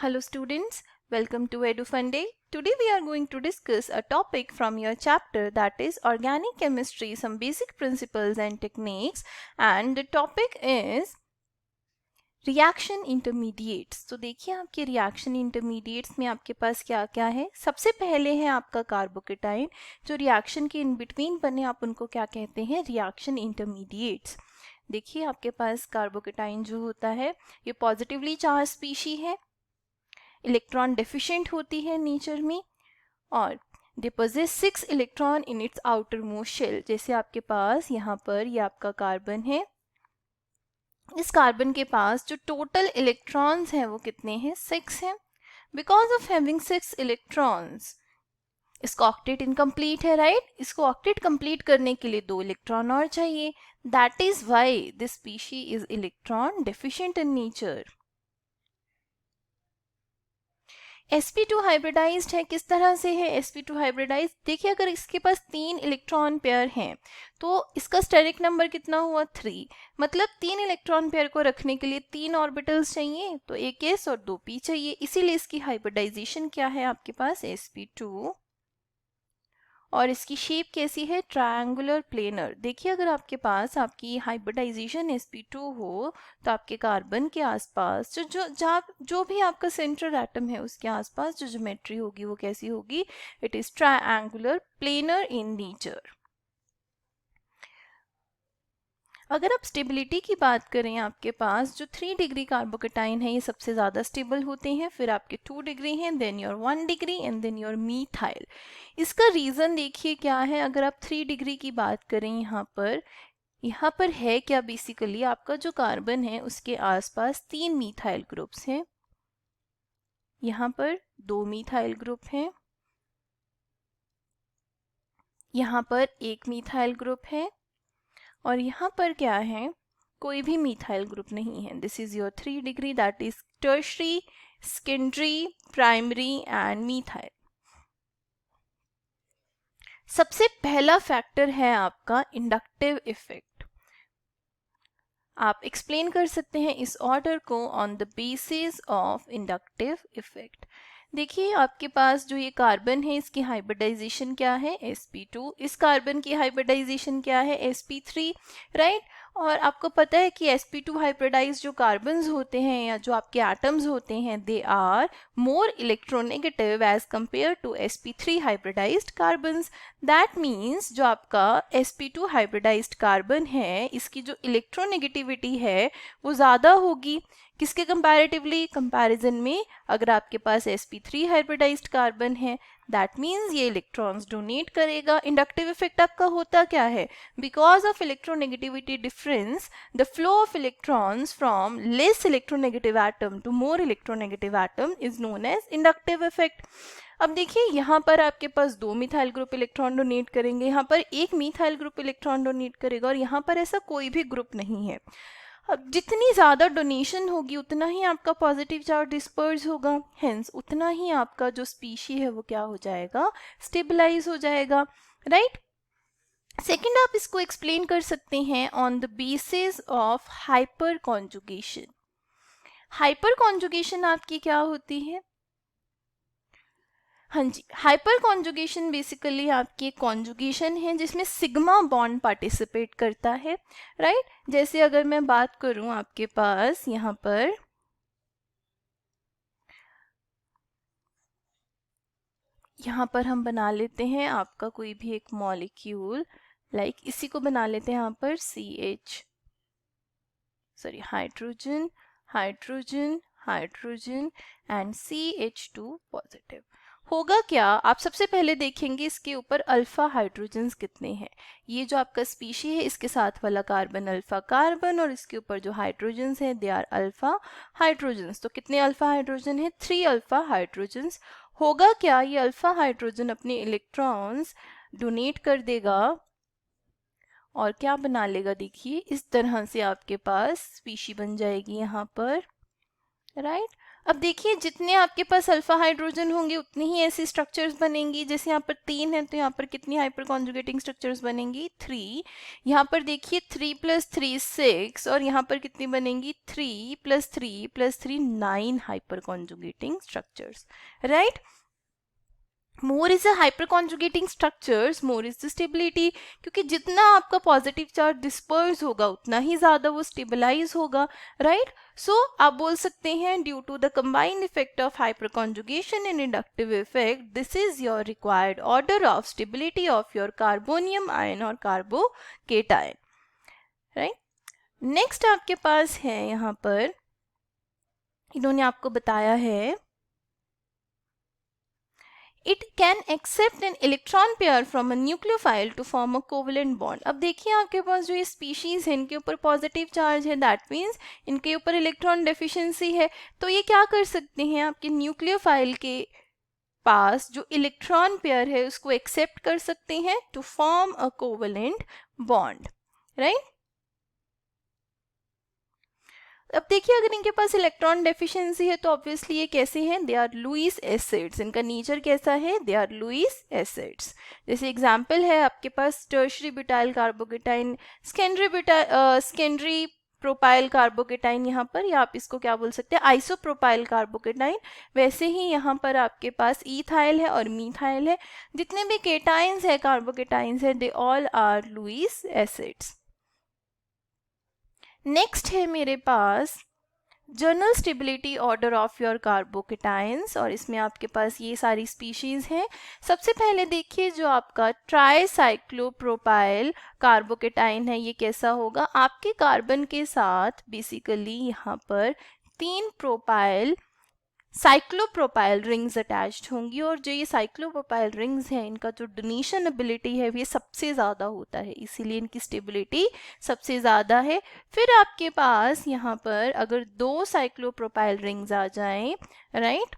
Hello students, welcome to EduFun Day. Today we are going to discuss a topic from your chapter, that is organic chemistry, some basic principles and techniques, and the topic is reaction intermediates. तो देखिए आपके reaction intermediates में आपके पास क्या क्या है। सबसे पहले है आपका कार्बोकेटाइन, जो रिएक्शन के इन बिटवीन बने, आप उनको क्या कहते हैं, रिएक्शन इंटरमीडिएट्स। देखिए आपके पास कार्बोकेटाइन जो होता है ये पॉजिटिवली चार्ज स्पीशी है, इलेक्ट्रॉन डेफिशिएंट होती है नेचर में, और they possess 6 electron in its outermost shell. जैसे आपके पास यहाँ पर ये आपका कार्बन है, इस कार्बन के पास जो टोटल इलेक्ट्रॉन्स हैं वो कितने हैं, 6 हैं। बिकॉज ऑफ हैविंग 6 इलेक्ट्रॉन्स इसका ऑक्टेट इनकम्प्लीट है, राइट। इसको ऑक्टेट कंप्लीट करने के लिए 2 इलेक्ट्रॉन और चाहिए। That is why this species is electron deficient in nature. sp2 hybridised है। किस तरह से है sp2 हाइब्रिडाइज्ड, देखिए अगर इसके पास 3 इलेक्ट्रॉन पेयर हैं तो इसका स्टेरिक नंबर कितना हुआ, 3। मतलब 3 इलेक्ट्रॉन पेयर को रखने के लिए 3 ऑर्बिटल्स चाहिए, तो एक s और 2 p चाहिए। इसीलिए इसकी हाइब्रिडाइजेशन क्या है आपके पास, sp2, और इसकी शेप कैसी है, ट्रायंगुलर प्लेनर। देखिए अगर आपके पास आपकी हाइब्रिडाइजेशन sp2 हो तो आपके कार्बन के आसपास जो भी आपका सेंट्रल एटम है उसके आसपास जो ज्योमेट्री होगी वो कैसी होगी, it is triangular planar in nature. अगर आप स्टेबिलिटी की बात करें, आपके पास जो 3 डिग्री कार्बोकेटाइन है ये सबसे ज़्यादा स्टेबल होते हैं, फिर आपके 2 डिग्री हैं, then your 1 degree and then your methyl. इसका रीज़न देखिए क्या है। अगर आप 3 डिग्री की बात करें यहाँ पर है क्या, बेसिकली आपका जो कार्बन है उसके आसपास 3 मीथाइल ग्रुप्स हैं, यहाँ पर 2 मीथाइल ग्रुप हैं, यहाँ पर 1 मीथाइल ग्रुप है, और यहाँ पर क्या है, कोई भी मीथाइल ग्रुप नहीं है। This is your 3 degree, that is tertiary, secondary, primary and methyl. सबसे पहला फैक्टर है आपका इंडक्टिव इफेक्ट। आप एक्सप्लेन कर सकते हैं इस ऑर्डर को on the basis of inductive effect. देखिए आपके पास जो ये कार्बन है इसकी हाइब्रिडाइजेशन क्या है, sp2। इस कार्बन की हाइब्रिडाइजेशन क्या है, sp3, राइट। और आपको पता है कि sp2 हाइब्रिडाइज जो कार्बन्स होते हैं या जो आपके एटम्स होते हैं, they are more electronegative as compare to sp3 hybridised carbons. That means जो आपका sp2 हाइब्रिडाइज्ड कार्बन है इसकी जो इलेक्ट्रोनेगेटिविटी है वो ज़्यादा होगी। किसके कंपैरेटिवली, कंपैरिजन में अगर आपके पास sp3 हाइब्रिडाइज्ड कार्बन है, दैट मीन्स ये इलेक्ट्रॉन्स डोनेट करेगा। इंडक्टिव इफेक्ट आपका होता क्या है, because of electronegativity difference the flow of electrons from less electronegative atom to more electronegative atom is known as inductive effect. अब देखिए यहाँ पर आपके पास 2 मिथाइल ग्रुप इलेक्ट्रॉन डोनेट करेंगे, यहाँ पर 1 मिथाइल ग्रुप इलेक्ट्रॉन डोनेट करेगा, और यहाँ पर ऐसा कोई भी ग्रुप नहीं है। अब जितनी ज़्यादा डोनेशन होगी उतना ही आपका पॉजिटिव चार्ज डिस्पर्स होगा, हेंस उतना ही आपका जो स्पीशी है वो क्या हो जाएगा, स्टेबलाइज हो जाएगा, राइट। सेकेंड आप इसको एक्सप्लेन कर सकते हैं on the basis of hyper conjugation. Hyper conjugation आपकी क्या होती है, हाँ जी, हाइपर कॉन्जुगेशन बेसिकली आपकी एक कॉन्जुगेशन है जिसमें सिग्मा बॉन्ड पार्टिसिपेट करता है, राइट। जैसे अगर मैं बात करूं आपके पास यहाँ पर हम बना लेते हैं आपका कोई भी एक मॉलिक्यूल, लाइक इसी को बना लेते हैं यहाँ पर hydrogen, hydrogen, hydrogen and CH2 positive. होगा क्या, आप सबसे पहले देखेंगे इसके ऊपर अल्फा हाइड्रोजन्स कितने हैं। ये जो आपका स्पीशी है इसके साथ वाला कार्बन अल्फा कार्बन, और इसके ऊपर जो हाइड्रोजन्स हैं दे आर अल्फा हाइड्रोजन्स। तो कितने अल्फा हाइड्रोजन है, 3 अल्फा हाइड्रोजन्स। होगा क्या, ये अल्फा हाइड्रोजन अपने इलेक्ट्रॉन्स डोनेट कर देगा और क्या बना लेगा, देखिए इस तरह से आपके पास स्पीशी बन जाएगी यहाँ पर, राइट। अब देखिए जितने आपके पास अल्फा हाइड्रोजन होंगे उतनी ही ऐसी स्ट्रक्चर्स बनेंगी। जैसे यहाँ पर 3 है तो यहाँ पर कितनी हाइपर कॉन्जुगेटिंग स्ट्रक्चर्स बनेंगी, 3। यहाँ पर देखिए 3 + 3 6, और यहाँ पर कितनी बनेंगी, 3 + 3 + 3 9 hyper conjugating structures, right. More is a hyper conjugating structures, more is the stability, क्योंकि जितना आपका पॉजिटिव चार्ज डिस्पर्स होगा उतना ही ज्यादा वो स्टेबलाइज होगा, राइट। सो आप बोल सकते हैं due to the combined effect of hyperconjugation and inductive effect, this is your required order of stability of your carbonium ion और कार्बोकेटायन, राइट। नेक्स्ट आपके पास है यहाँ पर, इन्होंने आपको बताया है It can accept an electron pair from a nucleophile to form a covalent bond. अब देखिए आपके पास जो ये स्पीशीज है इनके ऊपर पॉजिटिव चार्ज है, दैट मीन्स इनके ऊपर इलेक्ट्रॉन डेफिशिएंसी है, तो ये क्या कर सकते हैं, आपके न्यूक्लियोफाइल के पास जो इलेक्ट्रॉन पेयर है उसको एक्सेप्ट कर सकते हैं to form a covalent bond, right. अब देखिए अगर इनके पास इलेक्ट्रॉन डेफिशिएंसी है तो ऑब्वियसली ये कैसे हैं, दे आर लुईस एसिड्स। इनका नेचर कैसा है, दे आर लुईस एसिड्स। जैसे एग्जांपल है आपके पास tertiary butyl carbocation, secondary propyl carbocation, यहाँ पर या आप इसको क्या बोल सकते हैं, आइसोप्रोपाइल कार्बोकेटाइन। वैसे ही यहाँ पर आपके पास इथाइल है और मीथाइल है। जितने भी केटाइंस है, कार्बोकेटाइंस है, they all are Lewis acids. Next है मेरे पास general stability order of your carbocations, और इसमें आपके पास ये सारी स्पीशीज हैं। सबसे पहले देखिए जो आपका ट्राइसाइक्लोप्रोपाइल कार्बोकेटाइन है, ये कैसा होगा, आपके कार्बन के साथ बेसिकली यहाँ पर 3 प्रोपाइल साइक्लोप्रोपाइल रिंग्स अटैच्ड होंगी, और जो ये साइक्लोप्रोपाइल रिंग्स हैं इनका जो डोनेशन एबिलिटी है ये सबसे ज़्यादा होता है, इसीलिए इनकी स्टेबिलिटी सबसे ज़्यादा है। फिर आपके पास यहाँ पर अगर 2 साइक्लोप्रोपाइल रिंग्स आ जाएं, राइट,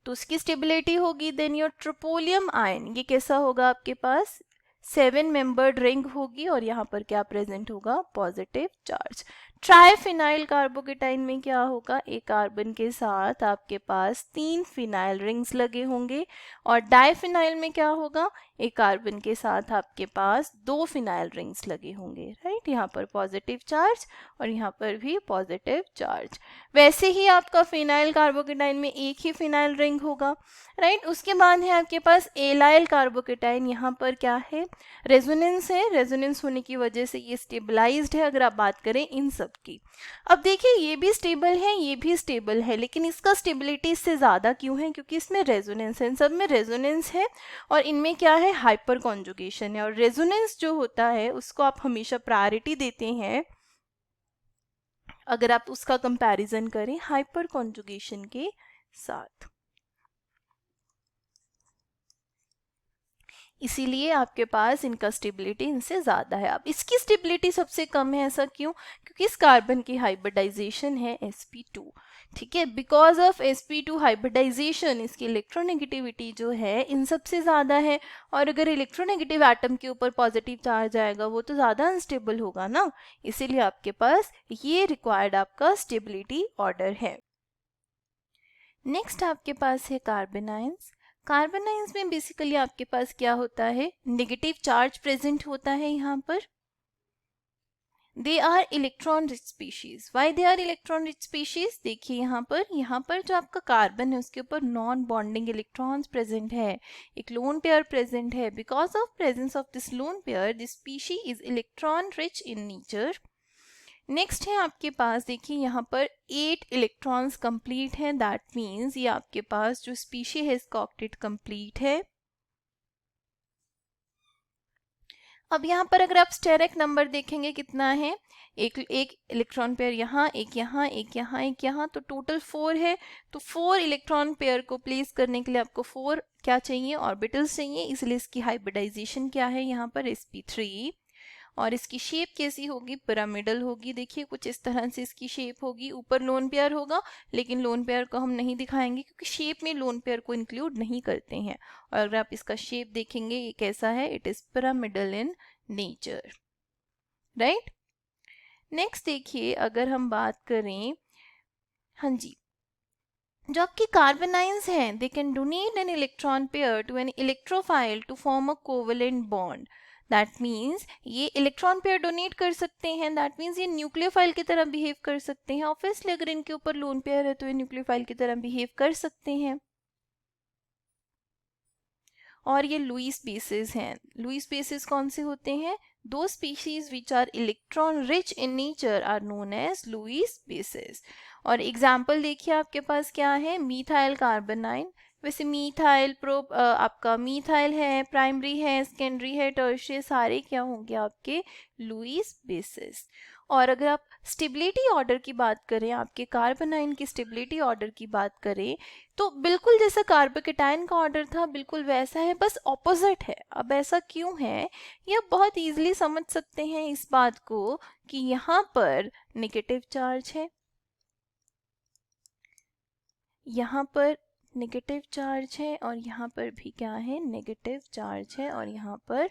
तो उसकी स्टेबिलिटी होगी। देन योर ट्रोपोलियम आयन, ये कैसा होगा, आपके पास 7 मेंबर्ड रिंग होगी और यहाँ पर क्या प्रेजेंट होगा, पॉजिटिव चार्ज। ट्राइफिनाइल कार्बोकेटाइन में क्या होगा, एक कार्बन के साथ आपके पास 3 फिनाइल रिंग्स लगे होंगे, और डाइफिनाइल में क्या होगा, एक कार्बन के साथ आपके पास 2 फिनाइल रिंग्स लगे होंगे, राइट। यहाँ पर पॉजिटिव चार्ज और यहाँ पर भी पॉजिटिव चार्ज। वैसे ही आपका फिनाइल कार्बोकेटाइन में एक ही फिनाइल रिंग होगा, राइट। उसके बाद है आपके पास एलाइल कार्बोकेटाइन, यहाँ पर क्या है, रेजोनेंस है, रेजोनेंस होने की वजह से ये स्टेबलाइज्ड है अगर आप बात करें इन सब की। अब देखिए ये भी स्टेबल है, ये भी स्टेबल है, लेकिन इसका स्टेबिलिटी इससे ज़्यादा क्यों है, क्योंकि इसमें रेजोनेंस है, इन सब में रेजोनेंस है और इनमें क्या है, हाइपर कॉन्जुगेशन है। और रेजोनेंस जो होता है उसको आप हमेशा प्रायोरिटी देते हैं अगर आप उसका कंपैरिजन करें हाइपर कॉन्जुगेशन के साथ, इसीलिए आपके पास इनका स्टेबिलिटी इनसे ज़्यादा है। अब इसकी स्टेबिलिटी सबसे कम है, ऐसा क्यों, क्योंकि इस कार्बन की हाइब्रिडाइजेशन है sp2, ठीक है। बिकॉज ऑफ sp2 हाइब्रिडाइजेशन इसकी इलेक्ट्रोनेगेटिविटी जो है इन सबसे ज़्यादा है, और अगर इलेक्ट्रोनेगेटिव एटम के ऊपर पॉजिटिव चार्ज आएगा वो तो ज़्यादा अनस्टेबल होगा ना, इसीलिए आपके पास ये रिक्वायर्ड आपका स्टेबिलिटी ऑर्डर है। नेक्स्ट आपके पास है कार्बन आयंस। कार्बन आयंस में बेसिकली आपके पास क्या होता है, नेगेटिव चार्ज प्रेजेंट होता है यहाँ पर। They are electron rich species. Why they are electron rich species, देखिए यहाँ पर जो आपका कार्बन है उसके ऊपर नॉन बॉन्डिंग इलेक्ट्रॉन्स प्रेजेंट है, एक लोन पेयर प्रेजेंट है। Because of presence of this lone pair this species is electron rich in nature. Next है आपके पास, देखिए यहाँ पर 8 इलेक्ट्रॉन्स कंप्लीट हैं, दैट मीन्स ये आपके पास जो स्पीशी है इसका ऑक्टेट कंप्लीट है। अब यहाँ पर अगर आप स्टेरिक नंबर देखेंगे कितना है, एक इलेक्ट्रॉन पेयर यहाँ, एक यहाँ, एक यहाँ, एक यहाँ, तो टोटल 4 है। तो 4 इलेक्ट्रॉन पेयर को प्लेस करने के लिए आपको 4 क्या चाहिए, ऑर्बिटल्स चाहिए, इसलिए इसकी हाइब्रिडाइजेशन क्या है यहाँ पर sp3। और इसकी शेप कैसी होगी, पिरामिडल होगी। देखिए कुछ इस तरह से इसकी शेप होगी, ऊपर लोन पेयर होगा, लेकिन लोन पेयर को हम नहीं दिखाएंगे क्योंकि शेप में लोन पेयर को इंक्लूड नहीं करते हैं। और अगर आप इसका शेप देखेंगे ये कैसा है, it is pyramidal in nature, right. Next देखिए अगर हम बात करें हाँ जी, जो आपके कार्बन आयंस हैं they can donate an electron pair to an electrophile to form a covalent bond. That means ये इलेक्ट्रॉन पेयर डोनेट कर सकते हैं, दैट मीन्स ये न्यूक्लियोफाइल की तरह बिहेव कर सकते हैं। ऑब्वियसली अगर इनके ऊपर लोन पेयर है तो ये न्यूक्लियोफाइल की तरह बिहेव कर सकते हैं। और ये लुईस बेसिस हैं। लुईस बेसिस कौन से होते हैं? दो species which are electron rich in nature are known as Lewis bases. और एग्जाम्पल देखिए आपके पास क्या है, मीथाइल कार्बोनाइन। वैसे मीथाइल आपका मीथाइल है, प्राइमरी है, सेकेंडरी है, टर्शियरी, सारे क्या होंगे आपके लुईस बेसिस। और अगर आप स्टेबिलिटी ऑर्डर की बात करें, आपके कार्बोनाइन की स्टेबिलिटी ऑर्डर की बात करें, तो बिल्कुल जैसा कार्बोकेटाइन का ऑर्डर था बिल्कुल वैसा है, बस ऑपोजिट है। अब ऐसा क्यों है, ये आप बहुत इजीली समझ सकते हैं इस बात को कि यहाँ पर नेगेटिव चार्ज है, यहाँ पर नेगेटिव चार्ज है, और यहाँ पर भी क्या है, नेगेटिव चार्ज है, और यहाँ पर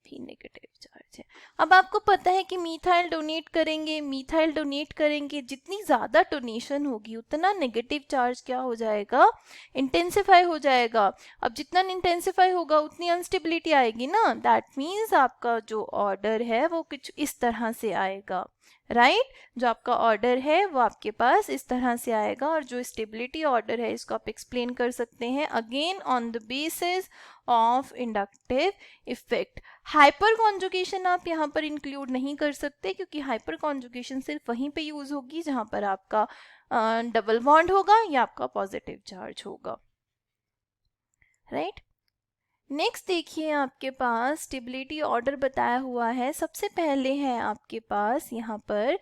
भी नेगेटिव चार्ज है। अब आपको पता है कि मीथाइल डोनेट करेंगे, जितनी ज़्यादा डोनेशन होगी उतना नेगेटिव चार्ज क्या हो जाएगा, इंटेंसिफाई हो जाएगा। अब जितना इंटेंसिफाई होगा उतनी अनस्टेबिलिटी आएगी ना, दैट मीन्स आपका जो ऑर्डर है वो कुछ इस तरह से आएगा, राइट जो आपका ऑर्डर है वो आपके पास इस तरह से आएगा। और जो स्टेबिलिटी ऑर्डर है इसको आप एक्सप्लेन कर सकते हैं again on the basis of inductive effect. Hyper conjugation आप यहाँ पर इंक्लूड नहीं कर सकते, क्योंकि हाइपर कॉन्जुगेशन सिर्फ वहीं पे यूज होगी जहाँ पर आपका डबल बॉन्ड होगा या आपका पॉजिटिव चार्ज होगा, राइट। नेक्स्ट देखिए आपके पास स्टेबिलिटी ऑर्डर बताया हुआ है। सबसे पहले है आपके पास यहाँ पर,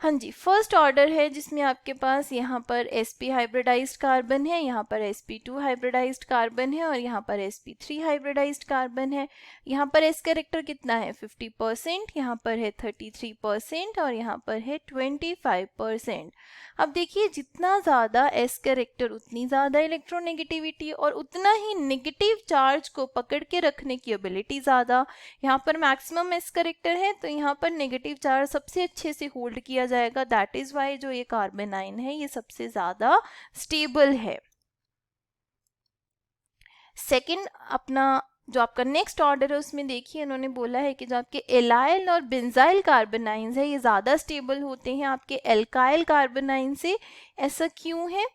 हाँ जी, फर्स्ट ऑर्डर है जिसमें आपके पास यहाँ पर sp हाइब्रिडाइज्ड कार्बन है, यहाँ पर sp2 हाइब्रिडाइज्ड कार्बन है, और यहाँ पर sp3 हाइब्रिडाइज्ड कार्बन है। यहाँ पर s कैरेक्टर कितना है 50%, यहाँ पर है 33%, और यहाँ पर है 25%। अब देखिए जितना ज़्यादा s कैरेक्टर उतनी ज़्यादा इलेक्ट्रोनेगेटिविटी, और उतना ही नेगेटिव चार्ज को पकड़ के रखने की एबिलिटी ज़्यादा। यहाँ पर मैक्सिमम s कैरेक्टर है तो यहाँ पर नेगेटिव चार्ज सबसे अच्छे से होल्ड किया जाएगा, दैट इज वाई जो ये कार्बोनाइन है ये सबसे ज़्यादा स्टेबल है। सेकेंड अपना जो आपका नेक्स्ट ऑर्डर है उसमें देखिए उन्होंने बोला है कि जो आपके एलाइल और बेंजाइल कार्बोनाइंस है ये ज़्यादा स्टेबल होते हैं आपके एल्काइल कार्बोनाइन से। ऐसा क्यों है,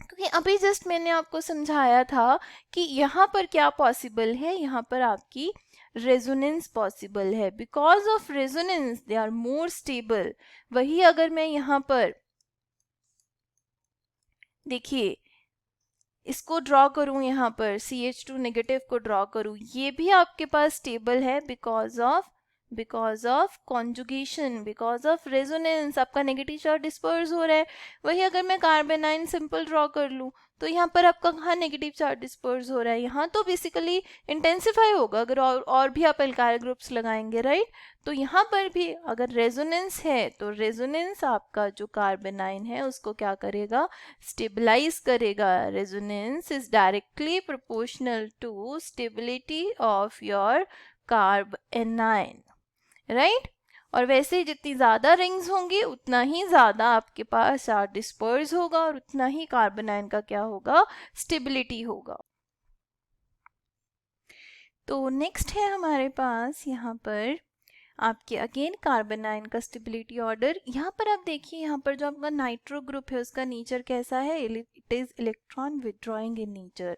क्योंकि अभी जस्ट मैंने आपको समझाया था कि यहाँ पर क्या पॉसिबल है, यहाँ पर आपकी रेजोनेंस पॉसिबल है। Because of resonance they are more stable. वही अगर मैं यहाँ पर देखिए इसको ड्रॉ करूं, यहाँ पर CH2 नेगेटिव को ड्रॉ करूं, ये भी आपके पास स्टेबल है because of conjugation, because of resonance, आपका नेगेटिव चार्ज डिस्पर्स हो रहा है। वही अगर मैं कार्बोनाइन सिंपल ड्रॉ कर लूं तो यहाँ पर आपका कहाँ नेगेटिव चार्ज डिस्पर्स हो रहा है, यहाँ तो बेसिकली इंटेंसिफाई होगा अगर और भी आप एल्काइल ग्रुप्स लगाएंगे, राइट। तो यहाँ पर भी अगर रेजोनेंस है तो रेजोनेंस आपका जो कार्बोनाइन है उसको क्या करेगा, स्टेबलाइज करेगा। Resonance is directly proportional to stability of your carbanion, right. और वैसे ही जितनी ज़्यादा रिंग्स होंगी उतना ही ज़्यादा आपके पास चार्ज डिस्पर्स होगा और उतना ही कार्बोनाइन का क्या होगा, स्टेबिलिटी होगा। तो नेक्स्ट है हमारे पास यहाँ पर आपके अगेन कार्बोनाइन का स्टेबिलिटी ऑर्डर। यहाँ पर आप देखिए, यहाँ पर जो आपका नाइट्रो ग्रुप है उसका नेचर कैसा है, it is electron withdrawing in nature.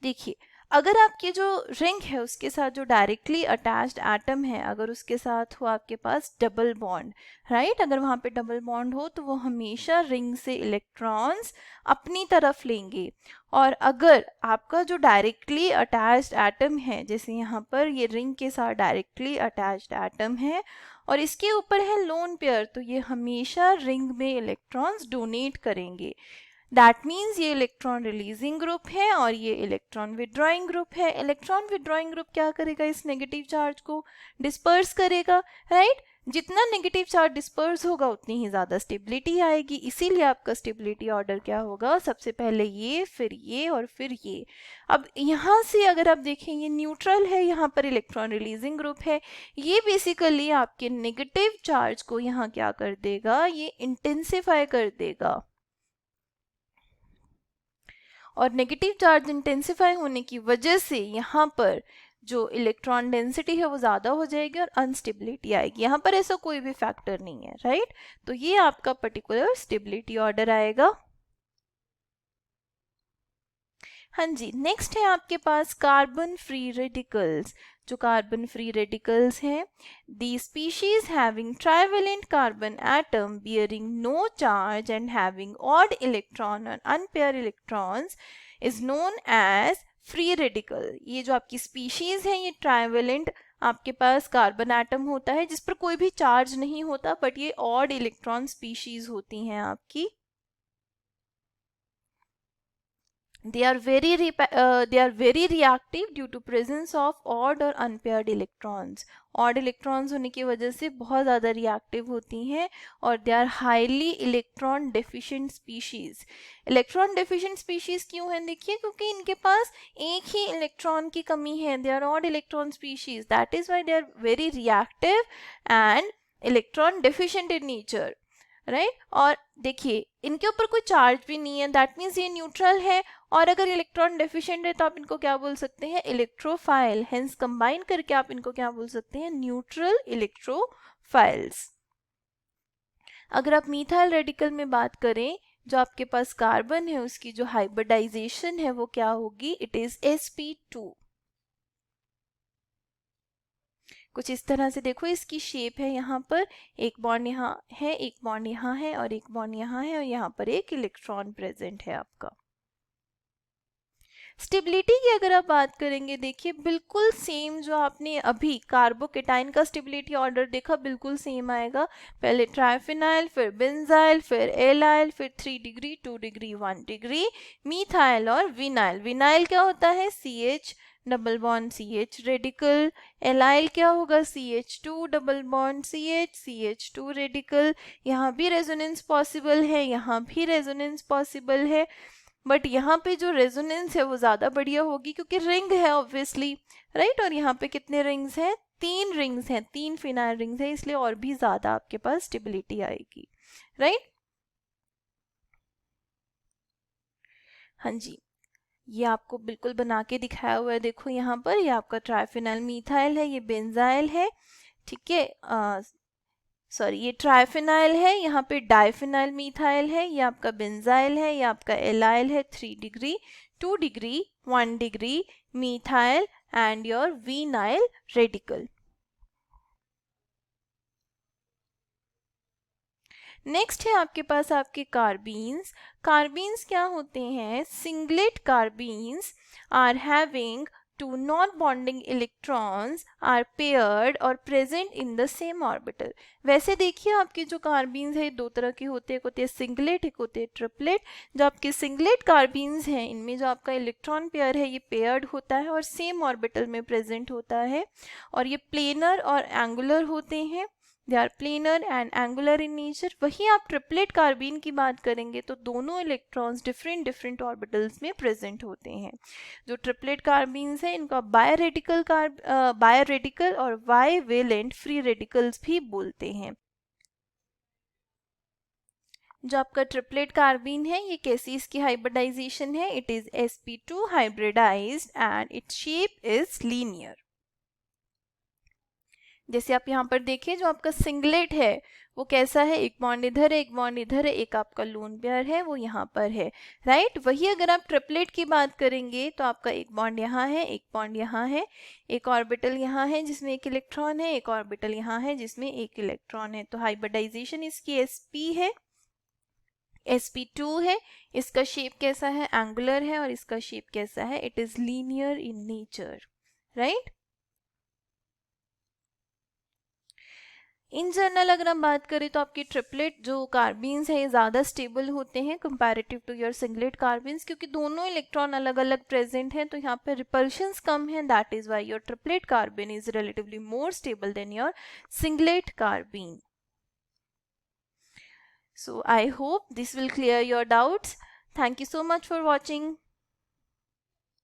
देखिए अगर आपकी जो रिंग है उसके साथ जो डायरेक्टली अटैच्ड एटम है अगर उसके साथ हो आपके पास डबल बॉन्ड, राइट, अगर वहाँ पे डबल बॉन्ड हो तो वो हमेशा रिंग से इलेक्ट्रॉन्स अपनी तरफ लेंगे। और अगर आपका जो डायरेक्टली अटैच्ड एटम है, जैसे यहाँ पर ये रिंग के साथ डायरेक्टली अटैच्ड एटम है और इसके ऊपर है लोन पेयर, तो ये हमेशा रिंग में इलेक्ट्रॉन्स डोनेट करेंगे। दैट मीन्स ये इलेक्ट्रॉन रिलीजिंग ग्रुप है और ये इलेक्ट्रॉन विड्रॉइंग ग्रुप है। इलेक्ट्रॉन विड्रॉइंग ग्रुप क्या करेगा, इस नेगेटिव चार्ज को डिस्पर्स करेगा, राइट। जितना नेगेटिव चार्ज डिस्पर्स होगा उतनी ही ज़्यादा स्टेबिलिटी आएगी, इसीलिए आपका स्टेबिलिटी ऑर्डर क्या होगा, सबसे पहले ये, फिर ये और फिर ये। अब यहाँ से अगर आप देखें ये न्यूट्रल है, यहाँ पर इलेक्ट्रॉन रिलीजिंग ग्रुप है, ये बेसिकली आपके नेगेटिव चार्ज को यहाँ क्या कर देगा, ये इंटेंसिफाई कर देगा। और नेगेटिव चार्ज इंटेंसिफाई होने की वजह से यहाँ पर जो इलेक्ट्रॉन डेंसिटी है वो ज़्यादा हो जाएगी और अनस्टेबिलिटी आएगी। यहाँ पर ऐसा कोई भी फैक्टर नहीं है, राइट। तो ये आपका पर्टिकुलर स्टेबिलिटी ऑर्डर आएगा। हाँ जी, नेक्स्ट है आपके पास कार्बन फ्री रेडिकल्स। जो कार्बन फ्री रेडिकल्स हैं, the species having trivalent carbon atom bearing no charge and having odd electron और unpaired electrons is known as free radical. ये जो आपकी स्पीशीज है, ये ट्राइवेलेंट आपके पास कार्बन एटम होता है जिस पर कोई भी चार्ज नहीं होता, बट ये ऑड इलेक्ट्रॉन स्पीशीज होती हैं आपकी। they are very reactive due to presence of odd और unpaired electrons. odd electrons होने की वजह से बहुत ज़्यादा reactive होती हैं और they are highly electron deficient species. electron deficient species क्यों हैं, देखिए, क्योंकि इनके पास एक ही इलेक्ट्रॉन की कमी है। they are odd electron species, that is why they are very reactive and electron deficient in nature, right और देखिए इनके ऊपर कोई चार्ज भी नहीं है, दैट मीन्स ये न्यूट्रल है। और अगर इलेक्ट्रॉन डेफिशिएंट है तो आप इनको क्या बोल सकते हैं, इलेक्ट्रोफाइल। हेंस कंबाइन करके आप इनको क्या बोल सकते हैं, न्यूट्रल इलेक्ट्रोफाइल्स। अगर आप मीथाइल रेडिकल में बात करें, जो आपके पास कार्बन है उसकी जो हाइब्रिडाइजेशन है वो क्या होगी, इट इज sp2। कुछ इस तरह से देखो, इसकी शेप है, यहाँ पर एक बॉन्ड यहाँ है, एक बॉन्ड यहाँ है और एक बॉन्ड यहाँ है और यहाँ पर एक इलेक्ट्रॉन प्रेजेंट है आपका। स्टेबिलिटी की अगर आप बात करेंगे, देखिए बिल्कुल सेम जो आपने अभी कार्बोकेटाइन का स्टेबिलिटी ऑर्डर देखा, बिल्कुल सेम आएगा। पहले ट्राइफिनाइल, फिर बेंजाइल, फिर एलाइल, फिर 3 डिग्री, 2 डिग्री, 1 डिग्री, मीथाइल और विनाइल। विनाइल क्या होता है, CH double bond CH radical. Allyl क्या होगा, CH2 double bond CH2 radical. यहाँ भी रेजोनेंस पॉसिबल है, यहाँ भी रेजोनेंस पॉसिबल है, बट यहाँ पे जो रेजोनेंस है वो ज़्यादा बढ़िया होगी क्योंकि रिंग है ऑब्वियसली, राइट। और यहाँ पे कितने रिंग्स हैं, 3 रिंग्स हैं, 3 फिनाइल रिंग्स हैं, इसलिए और भी ज़्यादा आपके पास स्टेबिलिटी आएगी, राइट। हाँ जी, ये आपको बिल्कुल बना के दिखाया हुआ है, देखो यहाँ पर, ये आपका ट्राइफिनाइल मीथाइल है, ये बेंजाइल है, ठीक है, सॉरी ये ट्राइफिनाइल है, यहाँ पे डाइफिनाइल मीथाइल है, ये आपका बेंजाइल है, ये आपका एलाइल है, 3 degree, 2 degree, 1 degree, methyl and your vinyl radical. Next है आपके पास आपके कार्बीन्स। कार्बीन्स क्या होते हैं, singlet carbenes are having two non-bonding electrons are paired और present in the same orbital। वैसे देखिए आपके जो कार्बीन्स है दो तरह के होते हैं, एक होते हैं सिंगलेट, एक होते हैं ट्रिपलेट। जो आपके सिंगलेट कार्बीन्स हैं इनमें जो आपका इलेक्ट्रॉन पेयर है ये पेयर्ड होता है और सेम ऑर्बिटल में प्रेजेंट होता है और ये प्लेनर और एंगुलर होते हैं। They are planar and angular in nature. वही आप ट्रिपलेट कार्बीन की बात करेंगे तो दोनों इलेक्ट्रॉन्स डिफरेंट डिफरेंट ऑर्बिटल्स में प्रेजेंट होते हैं। जो ट्रिपलेट कार्बीन्स हैं इनका बायरेडिकल और बाइवेलेंट फ्री रेडिकल्स भी बोलते हैं। जो आपका ट्रिपलेट कार्बीन है ये कैसी इसकी हाइब्रिडाइजेशन है, it is sp2 hybridised and its shape is linear. जैसे आप यहाँ पर देखिए जो आपका सिंगलेट है वो कैसा है, एक बॉन्ड इधर है, एक बॉन्ड इधर है, एक आपका लोन पेयर है वो यहाँ पर है, राइट। वही अगर आप ट्रिपलेट की बात करेंगे तो आपका एक बॉन्ड यहाँ है, एक बॉन्ड यहाँ है, एक ऑर्बिटल यहाँ है जिसमें एक इलेक्ट्रॉन है, एक ऑर्बिटल यहाँ है जिसमें एक इलेक्ट्रॉन है। तो हाइब्रिडाइजेशन इसकी sp है, sp2 है। इसका शेप कैसा है, एंगुलर है, और इसका शेप कैसा है, it is linear in nature, right. In general अगर हम बात करें तो आपके ट्रिपलेट जो कार्बीन्स है ये ज़्यादा स्टेबल होते हैं कंपैरेटिव टू योर सिंगलेट कार्बीन्स, क्योंकि दोनों इलेक्ट्रॉन अलग अलग प्रेजेंट हैं, तो यहाँ पे रिपल्शंस कम है, that is why your triplet carbene is relatively more stable then your singlet carbene. So I hope this will clear your doubts. Thank you so much for watching.